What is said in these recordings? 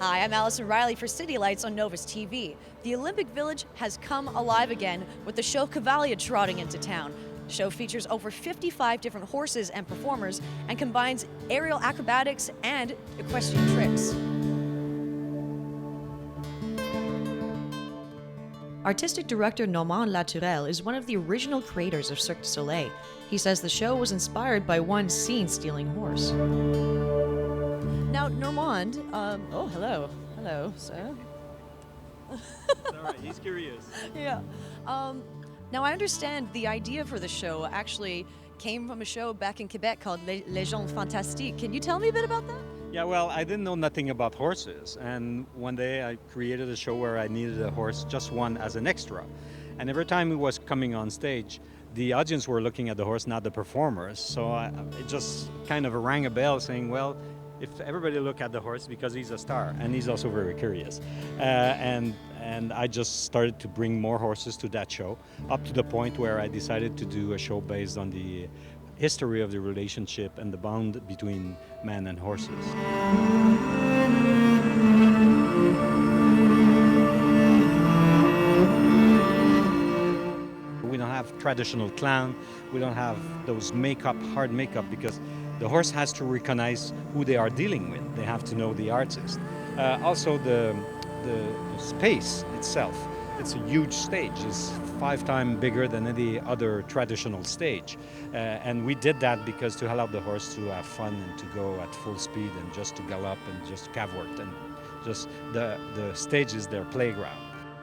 Hi, I'm Allison Riley for City Lights on Novus TV. The Olympic Village has come alive again with the show Cavalia trotting into town. The show features over 55 different horses and performers and combines aerial acrobatics and equestrian tricks. Artistic director Normand Latourelle is one of the original creators of Cirque du Soleil. He says the show was inspired by one scene-stealing horse. Now, Normand, oh, hello. Hello, sir. All right, he's curious. Yeah. Now, I understand the idea for the show actually came from a show back in Quebec called Les Légendes Fantastiques. Can you tell me a bit about that? Yeah, well, I didn't know nothing about horses, and one day I created a show where I needed a horse, just one, as an extra. And every time he was coming on stage, the audience were looking at the horse, not the performers. So it just kind of rang a bell saying, well, if everybody look at the horse, because he's a star, and he's also very curious. And I just started to bring more horses to that show, up to the point where I decided to do a show based on the history of the relationship and the bond between man and horses. We don't have traditional clown, we don't have those hard makeup, because the horse has to recognize who they are dealing with. They have to know the artist. Also the space itself. It's a huge stage. It's 5 times bigger than any other traditional stage. And we did that because to allow the horse to have fun and to go at full speed and just to gallop and just cavort, and just the stage is their playground.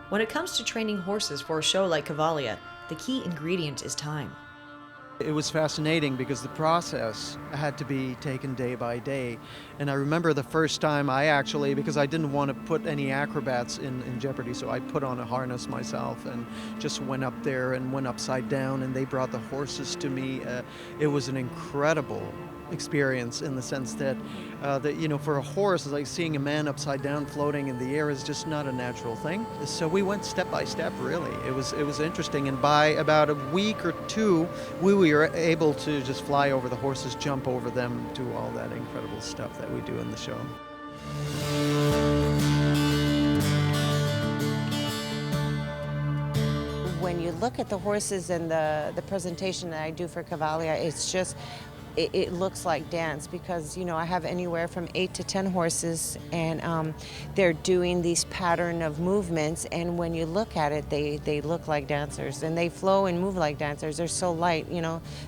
When it comes to training horses for a show like Cavalia, the key ingredient is time. It was fascinating because the process had to be taken day by day. And I remember the first time because I didn't want to put any acrobats in jeopardy, so I put on a harness myself and just went up there and went upside down, and they brought the horses to me. It was an incredible experience in the sense that, for a horse, it's like seeing a man upside down floating in the air is just not a natural thing. So we went step by step, really. It was interesting, and by about a week or two, we were able to just fly over the horses, jump over them, do all that incredible stuff that we do in the show. When you look at the horses and the presentation that I do for Cavalia, it's just, it looks like dance, because I have anywhere from 8 to 10 horses, and they're doing these pattern of movements, and when you look at it, they look like dancers, and they flow and move like dancers. They're so light,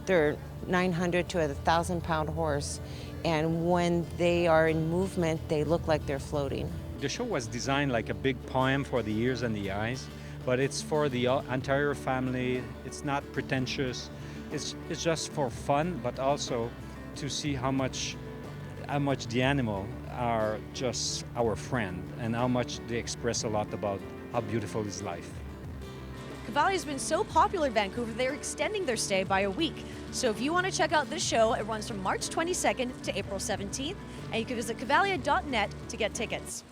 they're 900 to 1,000 pound horse, and when they are in movement, they look like they're floating. The show was designed like a big poem for the ears and the eyes, but it's for the entire family. It's not pretentious. It's just for fun, but also to see how much the animal are just our friend, and how much they express a lot about how beautiful is life. Cavalia has been so popular in Vancouver, they're extending their stay by a week. So if you want to check out this show, it runs from March 22nd to April 17th, and you can visit cavalia.net to get tickets.